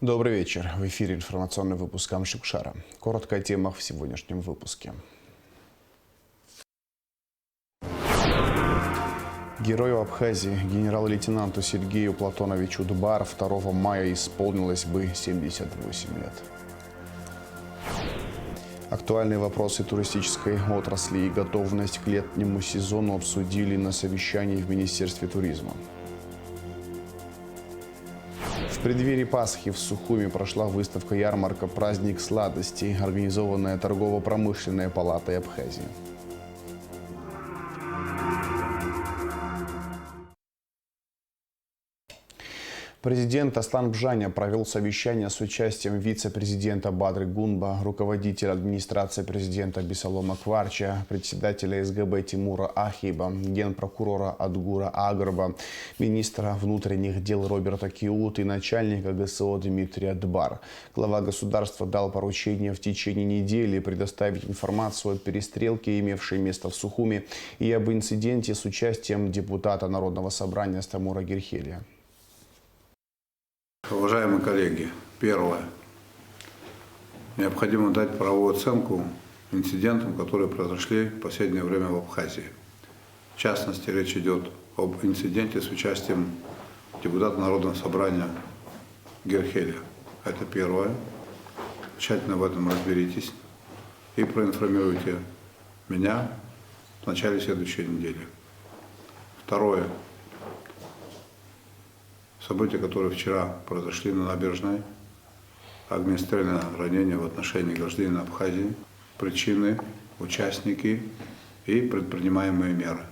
Добрый вечер. В эфире информационный выпуск Камшикшара. Коротко о темах в сегодняшнем выпуске. Герою Абхазии, генерал-лейтенанту Сергею Платоновичу Дбар 2 мая исполнилось бы 78 лет. Актуальные вопросы туристической отрасли и готовность к летнему сезону обсудили на совещании в Министерстве туризма. В преддверии Пасхи в Сухуми прошла выставка-ярмарка «Праздник сладостей», организованная торгово-промышленной палатой Абхазии. Президент Аслан Бжаня провел совещание с участием вице-президента Бадры Гунба, руководителя администрации президента Бисалома Кварча, председателя СГБ Тимура Ахиба, генпрокурора Адгура Агарба, министра внутренних дел Роберта Киут и начальника ГСО Дмитрия Дбар. Глава государства дал поручение в течение недели предоставить информацию о перестрелке, имевшей место в Сухуми, и об инциденте с участием депутата Народного собрания Стамура Герхелия. Уважаемые коллеги, первое. Необходимо дать правовую оценку инцидентам, которые произошли в последнее время в Абхазии. В частности, речь идет об инциденте с участием депутата Народного собрания Герхелия. Это первое. Тщательно в этом разберитесь и проинформируйте меня в начале следующей недели. Второе. События, которые вчера произошли на набережной, огнестрельное ранение в отношении гражданина Абхазии, причины, участники и предпринимаемые меры.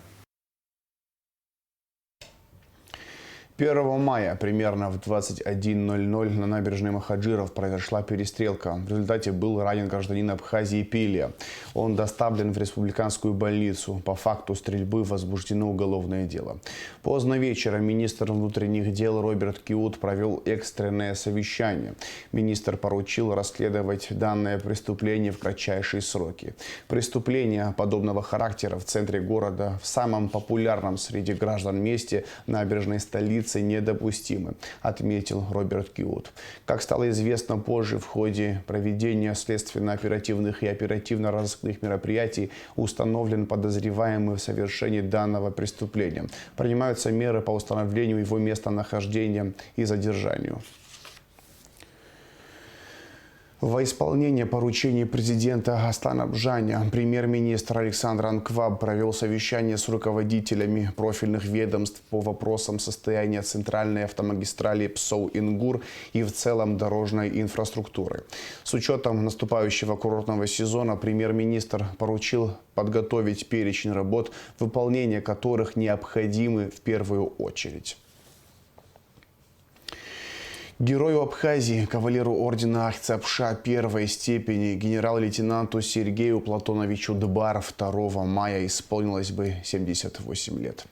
1 мая примерно в 21:00 на набережной Махаджиров произошла перестрелка. В результате был ранен гражданин Абхазии Пилия. Он доставлен в республиканскую больницу. По факту стрельбы возбуждено уголовное дело. Поздно вечером министр внутренних дел Роберт Киут провел экстренное совещание. Министр поручил расследовать данное преступление в кратчайшие сроки. Преступления подобного характера в центре города, в самом популярном среди граждан месте набережной столицы, недопустимы, отметил Роберт Киут. Как стало известно позже, в ходе проведения следственно-оперативных и оперативно-розыскных мероприятий установлен подозреваемый в совершении данного преступления. Принимаются меры по установлению его местонахождения и задержанию. Во исполнение поручений президента Аслана Бжаня премьер-министр Александр Анкваб провел совещание с руководителями профильных ведомств по вопросам состояния центральной автомагистрали Псоу-Ингур и в целом дорожной инфраструктуры. С учетом наступающего курортного сезона премьер-министр поручил подготовить перечень работ, выполнение которых необходимы в первую очередь. Герою Абхазии, кавалеру ордена Ахтсапша первой степени, генерал-лейтенанту Сергею Платоновичу Дбар 2 мая исполнилось бы 78 лет.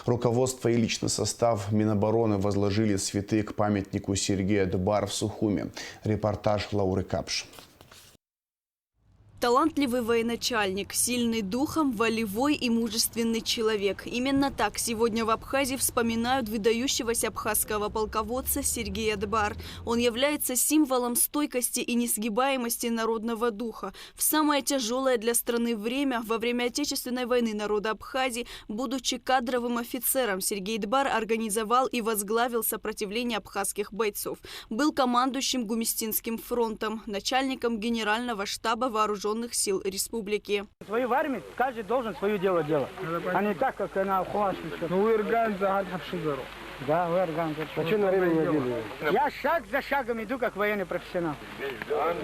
Руководство и личный состав Минобороны возложили цветы к памятнику Сергея Дбар в Сухуми. Репортаж Лауры Капш. Талантливый военачальник, сильный духом, волевой и мужественный человек. Именно так сегодня в Абхазии вспоминают выдающегося абхазского полководца Сергея Дбар. Он является символом стойкости и несгибаемости народного духа. В самое тяжелое для страны время, во время Отечественной войны народа Абхазии, будучи кадровым офицером, Сергей Дбар организовал и возглавил сопротивление абхазских бойцов. Был командующим Гумистинским фронтом, начальником генерального штаба вооруженных сил республики. В армии каждый должен свое дело делать, а не так, как на Хуашке. Ну вы орган за Хапшизару. Да, вы орган. А что на время не делали? Я шаг за шагом иду, как военный профессионал.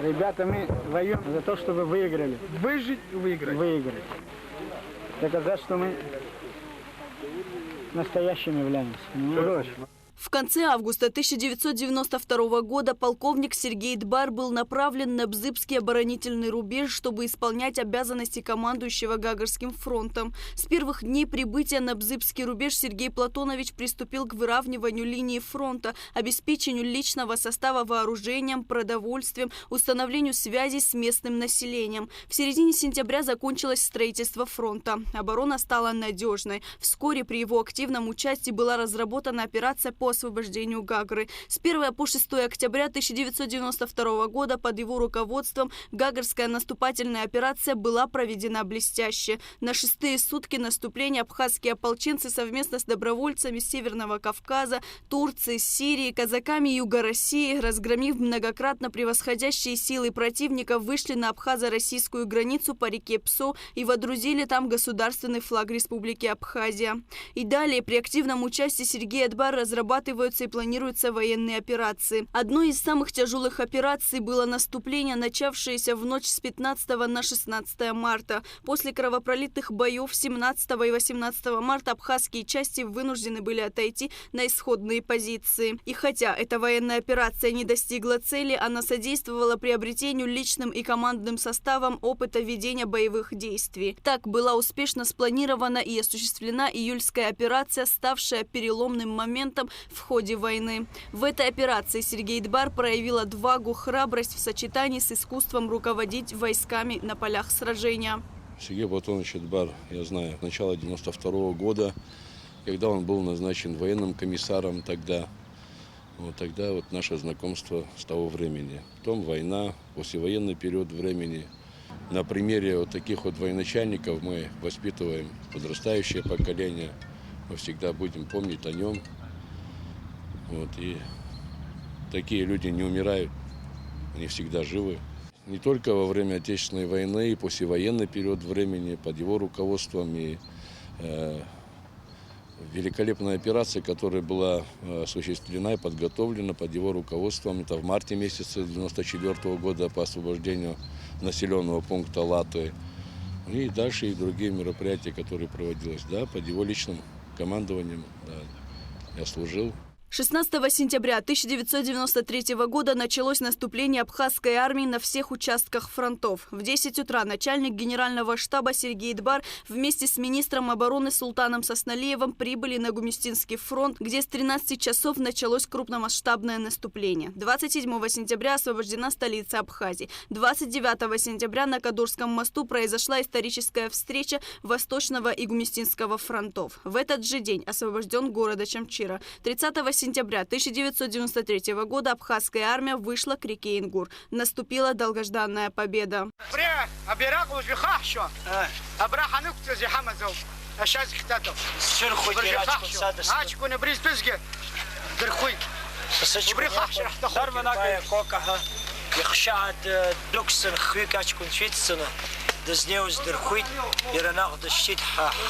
Ребята, мы воюем за то, чтобы выиграли. Выжить и выиграть. Выиграть. Доказать, что мы настоящими являемся. В конце августа 1992 года полковник Сергей Дбар был направлен на Бзыбский оборонительный рубеж, чтобы исполнять обязанности командующего Гагарским фронтом. С первых дней прибытия на Бзыбский рубеж Сергей Платонович приступил к выравниванию линии фронта, обеспечению личного состава вооружением, продовольствием, установлению связей с местным населением. В середине сентября закончилось строительство фронта. Оборона стала надежной. Вскоре при его активном участии была разработана операция по по освобождению Гагры. С 1 по 6 октября 1992 года под его руководством Гагарская наступательная операция была проведена блестяще. На 6-е сутки наступления абхазские ополченцы совместно с добровольцами Северного Кавказа, Турции, Сирии, казаками Юга России, разгромив многократно превосходящие силы противника, вышли на абхазо-российскую границу по реке Псо и водрузили там государственный флаг Республики Абхазия. И далее при активном участии Сергея Эдбара разрабатываются и планируются военные операции. Одной из самых тяжелых операций было наступление, начавшееся в ночь с 15 на 16 марта. После кровопролитных боев 17 и 18 марта абхазские части вынуждены были отойти на исходные позиции. И хотя эта военная операция не достигла цели, она содействовала приобретению личным и командным составом опыта ведения боевых действий. Так была успешно спланирована и осуществлена июльская операция, ставшая переломным моментом в ходе войны. В этой операции Сергей Эдбар проявил отвагу, храбрость в сочетании с искусством руководить войсками на полях сражения. Сергей Платонович Эдбар, я знаю, с начала 1992 года, когда он был назначен военным комиссаром тогда. Тогда наше знакомство с того времени. Потом война, послевоенный период времени. На примере таких военачальников мы воспитываем подрастающее поколение. Мы всегда будем помнить о нем. И такие люди не умирают, они всегда живы. Не только во время Отечественной войны, и послевоенный период времени под его руководством и великолепная операция, которая была осуществлена и подготовлена под его руководством. Это в марте месяце 1994 года по освобождению населенного пункта Латы. И дальше и другие мероприятия, которые проводились, под его личным командованием. Я служил. 16 сентября 1993 года началось наступление абхазской армии на всех участках фронтов. В 10 утра начальник генерального штаба Сергей Эдбар вместе с министром обороны Султаном Сосналиевым прибыли на Гумистинский фронт, где с 13 часов началось крупномасштабное наступление. 27 сентября освобождена столица Абхазии. 29 сентября на Кадурском мосту произошла историческая встреча Восточного и Гумистинского фронтов. В этот же день освобожден город Очамчира. 30 сентября 1993 года абхазская армия вышла к реке Ингур. Наступила долгожданная победа.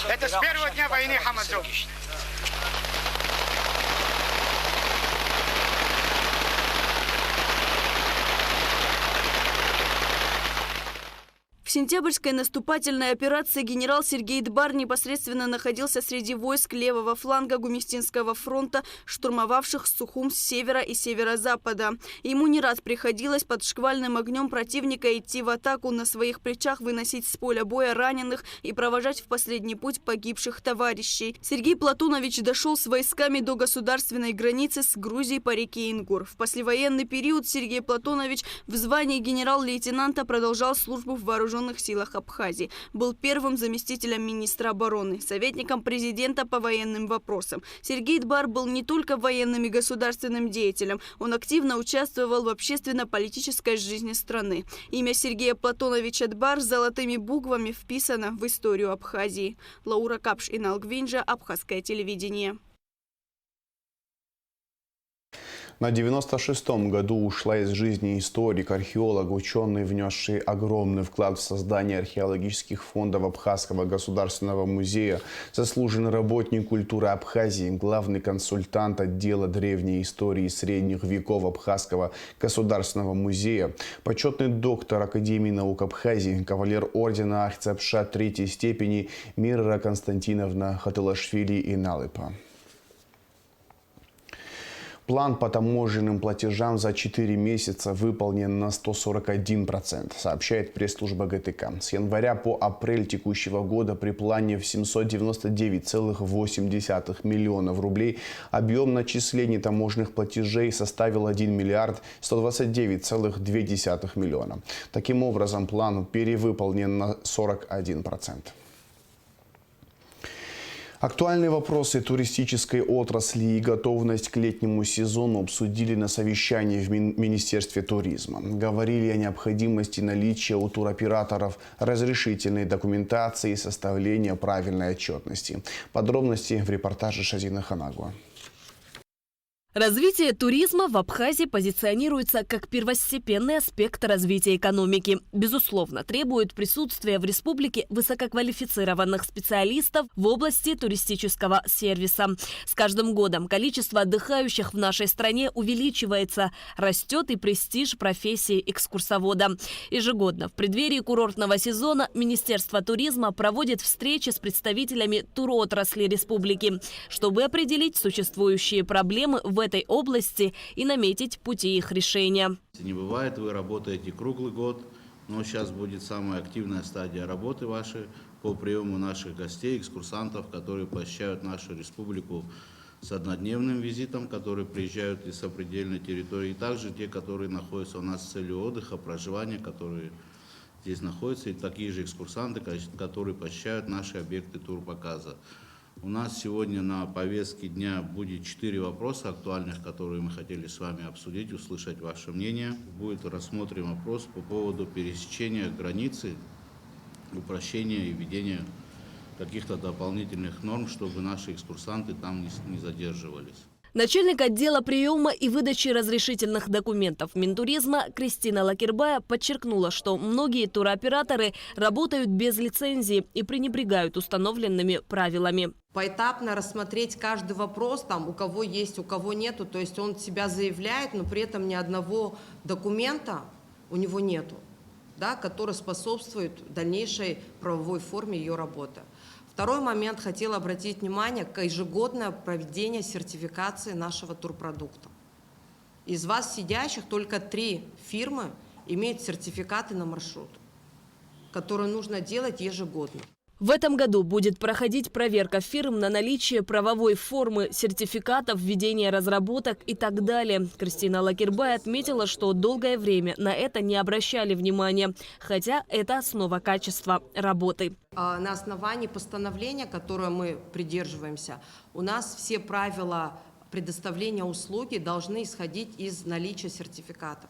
Это с первого дня войны, Хамазов. В сентябрьской наступательной операции генерал Сергей Эдбар непосредственно находился среди войск левого фланга Гумистинского фронта, штурмовавших Сухум с севера и северо-запада. Ему не раз приходилось под шквальным огнем противника идти в атаку, на своих плечах выносить с поля боя раненых и провожать в последний путь погибших товарищей. Сергей Платонович дошел с войсками до государственной границы с Грузией по реке Ингур. В послевоенный период Сергей Платонович в звании генерал-лейтенанта продолжал службу в вооруженных силах Абхазии. Был первым заместителем министра обороны, советником президента по военным вопросам. Сергей Эдбар был не только военным и государственным деятелем, он активно участвовал в общественно-политической жизни страны. Имя Сергея Платоновича Эдбар с золотыми буквами вписано в историю Абхазии. Лаура Капш и Налгвинджа, Абхазское телевидение. На 96-м году ушла из жизни историк, археолог, ученый, внесший огромный вклад в создание археологических фондов Абхазского государственного музея, заслуженный работник культуры Абхазии, главный консультант отдела древней истории средних веков Абхазского государственного музея, почетный доктор Академии наук Абхазии, кавалер ордена Ахцепша третьей степени Мирра Константиновна Хатылашвили и Налыпа. План по таможенным платежам за 4 месяца выполнен на 141%, сообщает пресс-служба ГТК. С января по апрель текущего года при плане в 799,8 миллионов рублей объем начислений таможенных платежей составил 1 миллиард 129,2 миллиона. Таким образом, план перевыполнен на 41%. Актуальные вопросы туристической отрасли и готовность к летнему сезону обсудили на совещании в Министерстве туризма. Говорили о необходимости наличия у туроператоров разрешительной документации и составления правильной отчетности. Подробности в репортаже Шазины Ханагуа. Развитие туризма в Абхазии позиционируется как первостепенный аспект развития экономики. Безусловно, требует присутствия в республике высококвалифицированных специалистов в области туристического сервиса. С каждым годом количество отдыхающих в нашей стране увеличивается. Растет и престиж профессии экскурсовода. Ежегодно в преддверии курортного сезона Министерство туризма проводит встречи с представителями туротрасли республики, чтобы определить существующие проблемы в этой области и наметить пути их решения. Не бывает, вы работаете круглый год, но сейчас будет самая активная стадия работы вашей по приему наших гостей, экскурсантов, которые посещают нашу республику с однодневным визитом, которые приезжают из сопредельной территории, и также те, которые находятся у нас с целью отдыха, проживания, которые здесь находятся, и такие же экскурсанты, которые посещают наши объекты турпоказа. У нас сегодня на повестке дня будет 4 вопроса актуальных, которые мы хотели с вами обсудить, услышать ваше мнение. Будет рассмотрен вопрос по поводу пересечения границы, упрощения и введения каких-то дополнительных норм, чтобы наши экскурсанты там не задерживались. Начальник отдела приема и выдачи разрешительных документов Минтуризма Кристина Лакербая подчеркнула, что многие туроператоры работают без лицензии и пренебрегают установленными правилами. Поэтапно рассмотреть каждый вопрос, там, у кого есть, у кого нету, то есть он себя заявляет, но при этом ни одного документа у него нету, да, который способствует дальнейшей правовой форме ее работы. Второй момент, хотела обратить внимание, к ежегодное проведение сертификации нашего турпродукта. Из вас сидящих только 3 фирмы имеют сертификаты на маршрут, которые нужно делать ежегодно. В этом году будет проходить проверка фирм на наличие правовой формы, сертификатов, введения разработок и так далее. Кристина Лакербай отметила, что долгое время на это не обращали внимания, хотя это основа качества работы. На основании постановления, которое мы придерживаемся, у нас все правила предоставления услуги должны исходить из наличия сертификатов.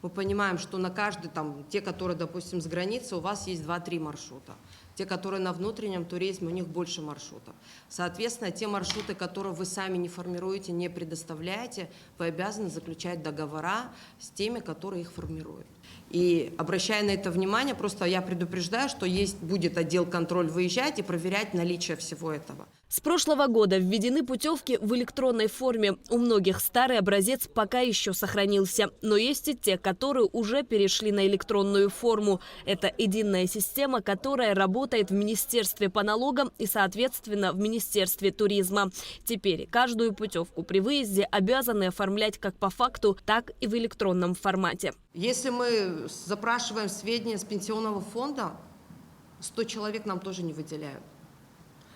Мы понимаем, что на каждый, те, которые, допустим, с границы, у вас есть 2-3 маршрута. Те, которые на внутреннем туризме, у них больше маршрутов. Соответственно, те маршруты, которые вы сами не формируете, не предоставляете, вы обязаны заключать договора с теми, которые их формируют. И обращая на это внимание, просто я предупреждаю, что будет отдел контроль выезжать и проверять наличие всего этого. С прошлого года введены путевки в электронной форме. У многих старый образец пока еще сохранился. Но есть и те, которые уже перешли на электронную форму. Это единая система, которая работает в Министерстве по налогам и, соответственно, в Министерстве туризма. Теперь каждую путевку при выезде обязаны оформлять как по факту, так и в электронном формате. Если мы запрашиваем сведения с пенсионного фонда, 100 человек нам тоже не выделяют.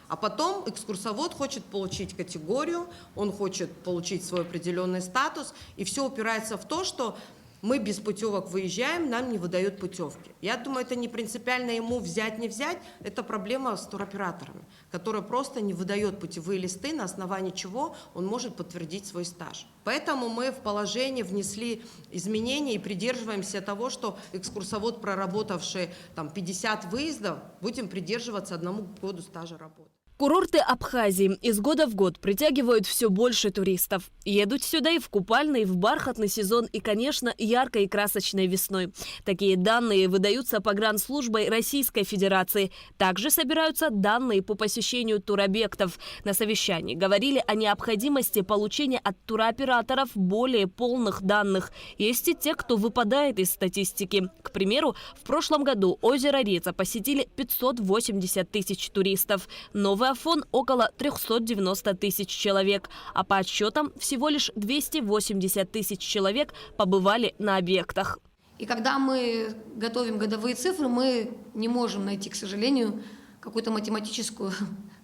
А потом экскурсовод хочет получить категорию, он хочет получить свой определенный статус, и все упирается в то, что мы без путевок выезжаем, нам не выдают путевки. Я думаю, это не принципиально ему взять, не взять, это проблема с туроператорами, которые просто не выдают путевые листы, на основании чего он может подтвердить свой стаж. Поэтому мы в положении внесли изменения и придерживаемся того, что экскурсовод, проработавший 50 выездов, будем придерживаться 1 году стажа работы. Курорты Абхазии из года в год притягивают все больше туристов. Едут сюда и в купальный, и в бархатный сезон, и, конечно, яркой и красочной весной. Такие данные выдаются погранслужбой Российской Федерации. Также собираются данные по посещению туробъектов. На совещании говорили о необходимости получения от туроператоров более полных данных. Есть и те, кто выпадает из статистики. К примеру, в прошлом году озеро Реца посетили 580 тысяч туристов. Новый Афон – около 390 тысяч человек, а по отчетам всего лишь 280 тысяч человек побывали на объектах. И когда мы готовим годовые цифры, мы не можем найти, к сожалению, какую-то математическую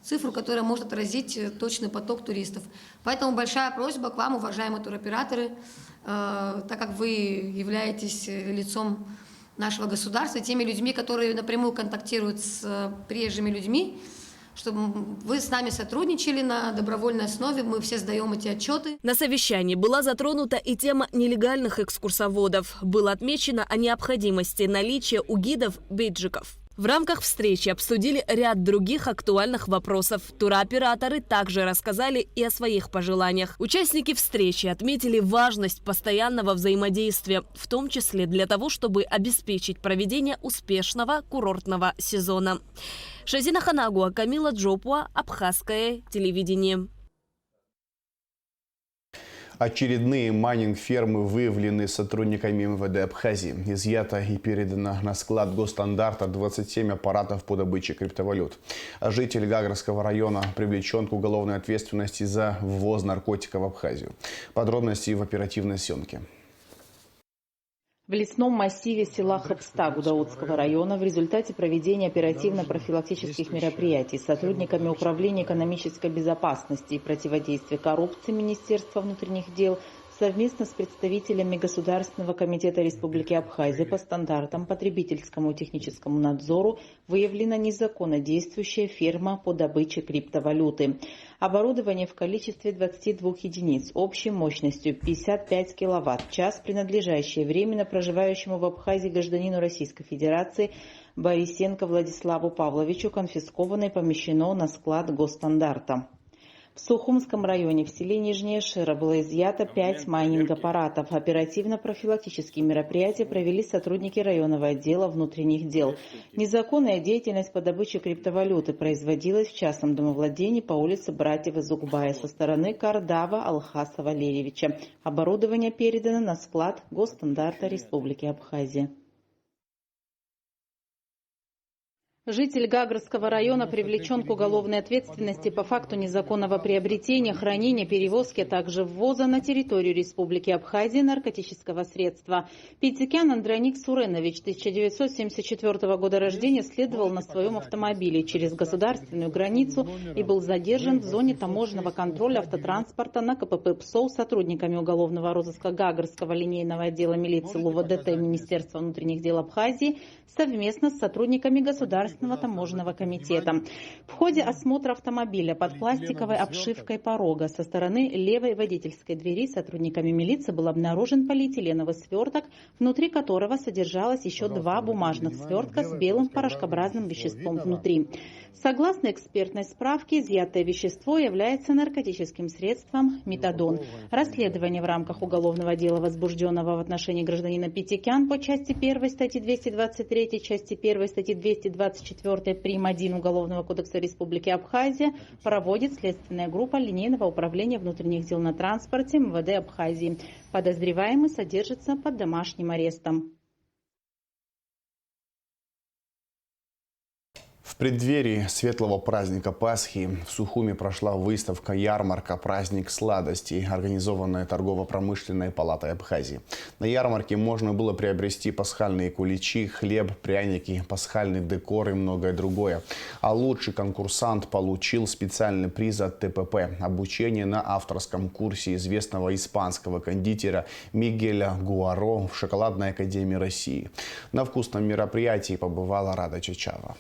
цифру, которая может отразить точный поток туристов. Поэтому большая просьба к вам, уважаемые туроператоры, так как вы являетесь лицом нашего государства, теми людьми, которые напрямую контактируют с приезжими людьми, чтобы вы с нами сотрудничали на добровольной основе, мы все сдаем эти отчеты. На совещании была затронута и тема нелегальных экскурсоводов. Было отмечено о необходимости наличия у гидов бейджиков. В рамках встречи обсудили ряд других актуальных вопросов. Туроператоры также рассказали и о своих пожеланиях. Участники встречи отметили важность постоянного взаимодействия, в том числе для того, чтобы обеспечить проведение успешного курортного сезона. Шазина Ханагуа, Камила Джопуа, Абхазское телевидение. Очередные майнинг-фермы выявлены сотрудниками МВД Абхазии. Изъято и передано на склад Госстандарта 27 аппаратов по добыче криптовалют. А житель Гагрского района привлечен к уголовной ответственности за ввоз наркотиков в Абхазию. Подробности в оперативной съемке. В лесном массиве села Хабста Гудаутского района в результате проведения оперативно-профилактических мероприятий сотрудниками Управления экономической безопасности и противодействия коррупции Министерства внутренних дел совместно с представителями Государственного комитета Республики Абхазия по стандартам потребительскому и техническому надзору выявлена незаконно действующая ферма по добыче криптовалюты. Оборудование в количестве 22 единиц общей мощностью 55 киловатт-час, принадлежащее временно проживающему в Абхазии гражданину Российской Федерации Борисенко Владиславу Павловичу, конфисковано и помещено на склад Госстандарта. В Сухумском районе в селе Нижняя Шира было изъято 5 майнинг-аппаратов. Оперативно-профилактические мероприятия провели сотрудники районного отдела внутренних дел. Незаконная деятельность по добыче криптовалюты производилась в частном домовладении по улице Братьев Изукбая со стороны Кардава Алхаса Валерьевича. Оборудование передано на склад Госстандарта Республики Абхазия. Житель Гагрского района привлечен к уголовной ответственности по факту незаконного приобретения, хранения, перевозки, а также ввоза на территорию Республики Абхазия наркотического средства. Петикян Андроник Суренович, 1974 года рождения, следовал на своем автомобиле через государственную границу и был задержан в зоне таможенного контроля автотранспорта на КПП ПСОУ сотрудниками уголовного розыска Гагрского линейного отдела милиции ЛУВДТ Министерства внутренних дел Абхазии совместно с сотрудниками Государственного таможенного комитета. В ходе осмотра автомобиля под пластиковой обшивкой порога со стороны левой водительской двери сотрудниками милиции был обнаружен полиэтиленовый сверток, внутри которого содержалось еще 2 бумажных свертка с белым порошкообразным веществом внутри. Согласно экспертной справке, изъятое вещество является наркотическим средством метадон. Расследование в рамках уголовного дела, возбужденного в отношении гражданина Петикян по части 1 статьи 223, части 1 статьи 224 прим. 1 Уголовного кодекса Республики Абхазия, проводит следственная группа линейного управления внутренних дел на транспорте МВД Абхазии. Подозреваемый содержится под домашним арестом. В преддверии светлого праздника Пасхи в Сухуми прошла выставка-ярмарка «Праздник сладостей», организованная торгово-промышленной палатой Абхазии. На ярмарке можно было приобрести пасхальные куличи, хлеб, пряники, пасхальный декор и многое другое. А лучший конкурсант получил специальный приз от ТПП – обучение на авторском курсе известного испанского кондитера Мигеля Гуаро в Шоколадной академии России. На вкусном мероприятии побывала Рада Чичава.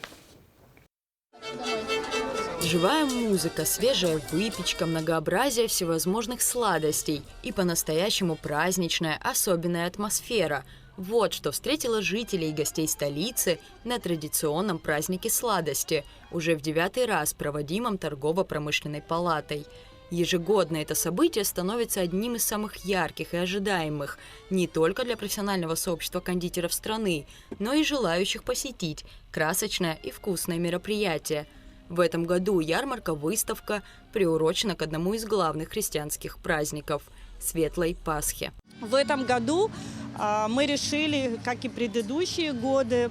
Живая музыка, свежая выпечка, многообразие всевозможных сладостей и по-настоящему праздничная, особенная атмосфера. Вот что встретило жителей и гостей столицы на традиционном празднике сладости, уже в 9-й раз проводимом торгово-промышленной палатой. Ежегодно это событие становится одним из самых ярких и ожидаемых не только для профессионального сообщества кондитеров страны, но и желающих посетить красочное и вкусное мероприятие. В этом году ярмарка-выставка приурочена к одному из главных христианских праздников – Светлой Пасхе. В этом году мы решили, как и предыдущие годы,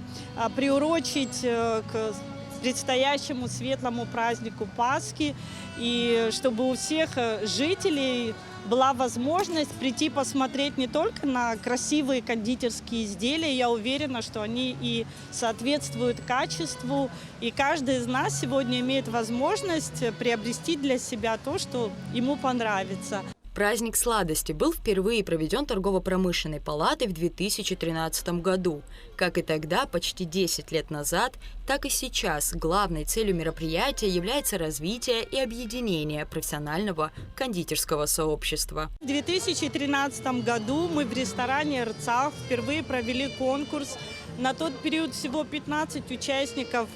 приурочить к предстоящему светлому празднику Пасхи, и чтобы у всех жителей была возможность прийти посмотреть не только на красивые кондитерские изделия, я уверена, что они и соответствуют качеству, и каждый из нас сегодня имеет возможность приобрести для себя то, что ему понравится. Праздник сладости был впервые проведен торгово-промышленной палатой в 2013 году. Как и тогда, почти 10 лет назад, так и сейчас главной целью мероприятия является развитие и объединение профессионального кондитерского сообщества. В 2013 году мы в ресторане «Рцав» впервые провели конкурс. На тот период всего 15 участников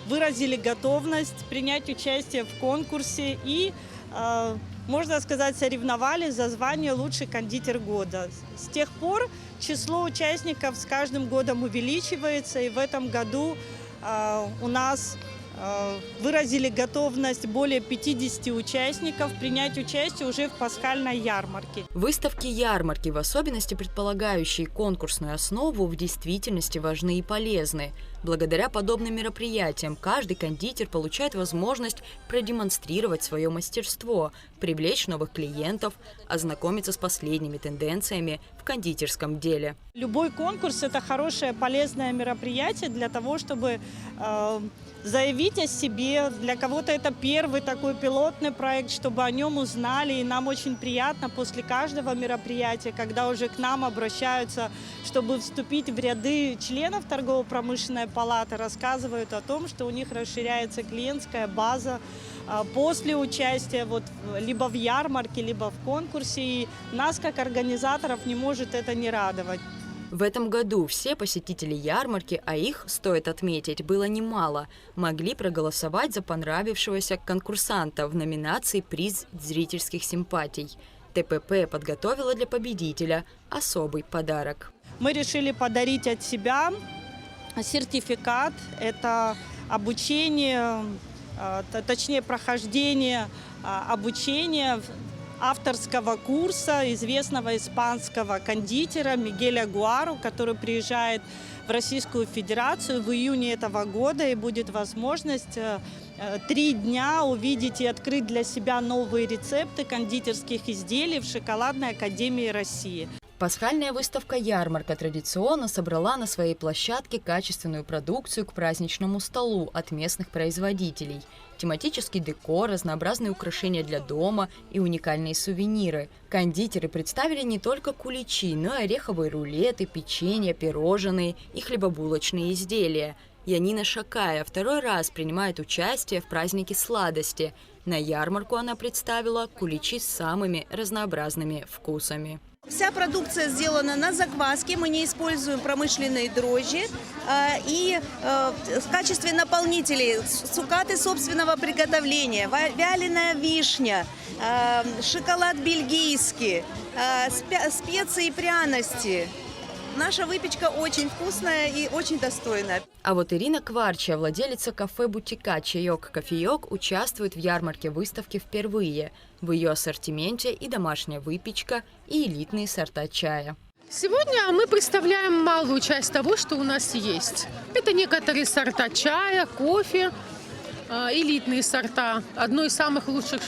выразили готовность принять участие в конкурсе и, можно сказать, соревновались за звание «Лучший кондитер года». С тех пор число участников с каждым годом увеличивается, и в этом году у нас выразили готовность более 50 участников принять участие уже в пасхальной ярмарке. Выставки-ярмарки, в особенности предполагающие конкурсную основу, в действительности важны и полезны. Благодаря подобным мероприятиям каждый кондитер получает возможность продемонстрировать свое мастерство, привлечь новых клиентов, ознакомиться с последними тенденциями в кондитерском деле. Любой конкурс – это хорошее, полезное мероприятие для того, чтобы заявить о себе. Для кого-то это первый такой пилотный проект, чтобы о нем узнали. И нам очень приятно после каждого мероприятия, когда уже к нам обращаются, чтобы вступить в ряды членов торгово-промышленной палаты, рассказывают о том, что у них расширяется клиентская база после участия либо в ярмарке, либо в конкурсе. И нас, как организаторов, не может это не радовать. В этом году все посетители ярмарки, а их, стоит отметить, было немало, могли проголосовать за понравившегося конкурсанта в номинации «Приз зрительских симпатий». ТПП подготовила для победителя особый подарок. Мы решили подарить от себя сертификат. Это обучение, точнее прохождение обучения авторского курса известного испанского кондитера Мигеля Гуаро, который приезжает в Российскую Федерацию в июне этого года, и будет возможность 3 дня увидеть и открыть для себя новые рецепты кондитерских изделий в Шоколадной академии России. Пасхальная выставка-ярмарка традиционно собрала на своей площадке качественную продукцию к праздничному столу от местных производителей. Тематический декор, разнообразные украшения для дома и уникальные сувениры. Кондитеры представили не только куличи, но и ореховые рулеты, печенье, пирожные и хлебобулочные изделия. Янина Шакая второй раз принимает участие в празднике сладости. На ярмарку она представила куличи с самыми разнообразными вкусами. Вся продукция сделана на закваске, мы не используем промышленные дрожжи. И в качестве наполнителей цукаты собственного приготовления, вяленая вишня, шоколад бельгийский, специи и пряности. Наша выпечка очень вкусная и очень достойная. А вот Ирина Кварча, владелица кафе-бутика «Чаек-кофеек», участвует в ярмарке выставки впервые. В ее ассортименте и домашняя выпечка, и элитные сорта чая. Сегодня мы представляем малую часть того, что у нас есть. Это некоторые сорта чая, кофе, элитные сорта, одно из самых лучших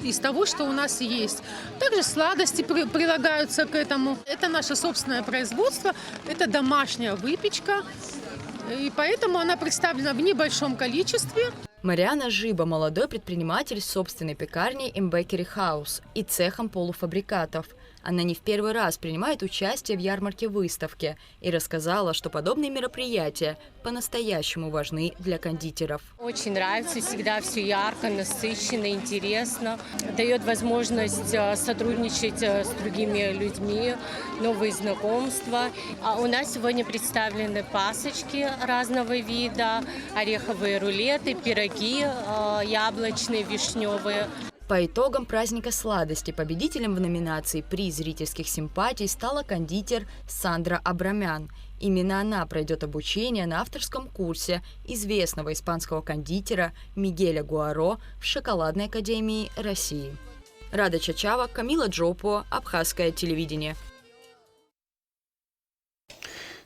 из того, что у нас есть. Также сладости прилагаются к этому. Это наше собственное производство, это домашняя выпечка, и поэтому она представлена в небольшом количестве. Мариана Жиба – молодой предприниматель с собственной пекарней Bakery House и цехом полуфабрикатов. Она не в первый раз принимает участие в ярмарке-выставке и рассказала, что подобные мероприятия по-настоящему важны для кондитеров. Очень нравится, всегда все ярко, насыщенно, интересно. Дает возможность сотрудничать с другими людьми, новые знакомства. А у нас сегодня представлены пасочки разного вида, ореховые рулеты, пироги яблочные, вишневые. По итогам праздника сладости победителем в номинации «Приз зрительских симпатий» стала кондитер Сандра Абрамян. Именно она пройдет обучение на авторском курсе известного испанского кондитера Мигеля Гуаро в Шоколадной академии России. Рада Чачава, Камила Джопо, Абхазское телевидение.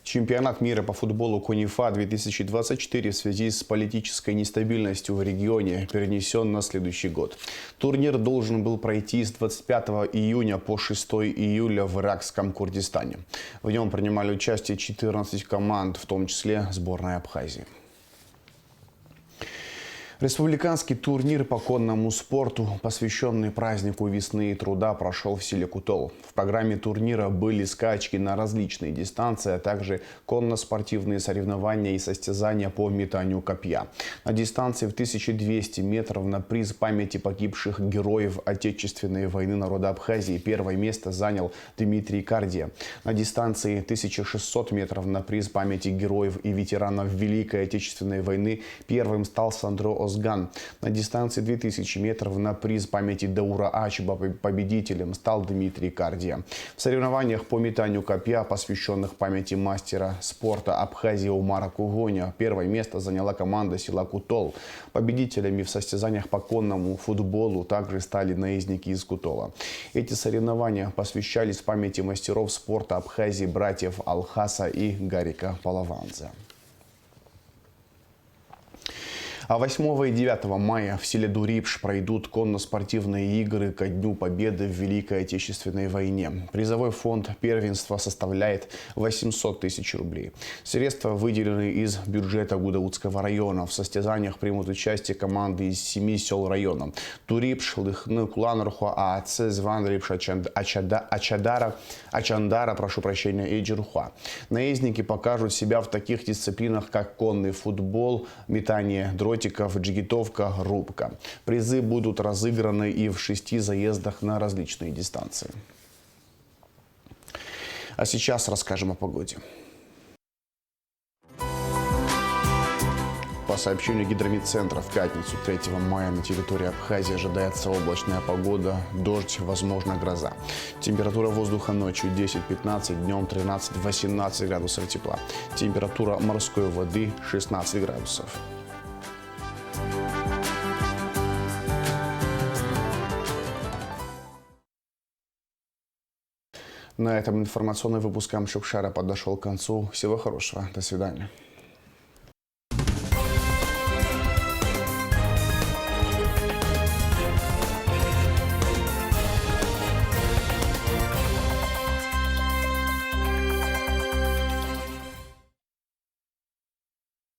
Чемпионат мира по футболу КОНИФА-2024 в связи с политической нестабильностью в регионе перенесен на следующий год. Турнир должен был пройти с 25 июня по 6 июля в Иракском Курдистане. В нем принимали участие 14 команд, в том числе сборная Абхазии. Республиканский турнир по конному спорту, посвященный празднику весны и труда, прошел в селе Кутол. В программе турнира были скачки на различные дистанции, а также конно-спортивные соревнования и состязания по метанию копья. На дистанции в 1200 метров на приз памяти погибших героев Отечественной войны народа Абхазии первое место занял Дмитрий Кардия. На дистанции 1600 метров на приз памяти героев и ветеранов Великой Отечественной войны первым стал Сандро Озган. На дистанции 2000 метров на приз памяти Даура Ачба победителем стал Дмитрий Кардия. В соревнованиях по метанию копья, посвященных памяти мастера спорта Абхазии Умара Кугоня, первое место заняла команда села Кутол. Победителями в состязаниях по конному футболу также стали наездники из Кутола. Эти соревнования посвящались памяти мастеров спорта Абхазии братьев Алхаса и Гарика Палаванзе. А 8 и 9 мая в селе Дурипш пройдут конно-спортивные игры ко Дню Победы в Великой Отечественной войне. Призовой фонд первенства составляет 800 тысяч рублей. Средства выделены из бюджета Гудаутского района. В состязаниях примут участие команды из 7 сел района: Дурипш, Лыхны, Куланрухо, ААЦ, Звандрипш, Ачандара, прошу прощения, и Джирхуа. Наездники покажут себя в таких дисциплинах, как конный футбол, метание дротиков, джигитовка, рубка. Призы будут разыграны и в 6 заездах на различные дистанции. А сейчас расскажем о погоде. По сообщению гидрометцентра, в пятницу 3 мая на территории Абхазии ожидается облачная погода, дождь, возможно гроза. Температура воздуха ночью 10-15, днем 13-18 градусов тепла. Температура морской воды 16 градусов. На этом информационный выпуск Амшукшара подошел к концу. Всего хорошего. До свидания.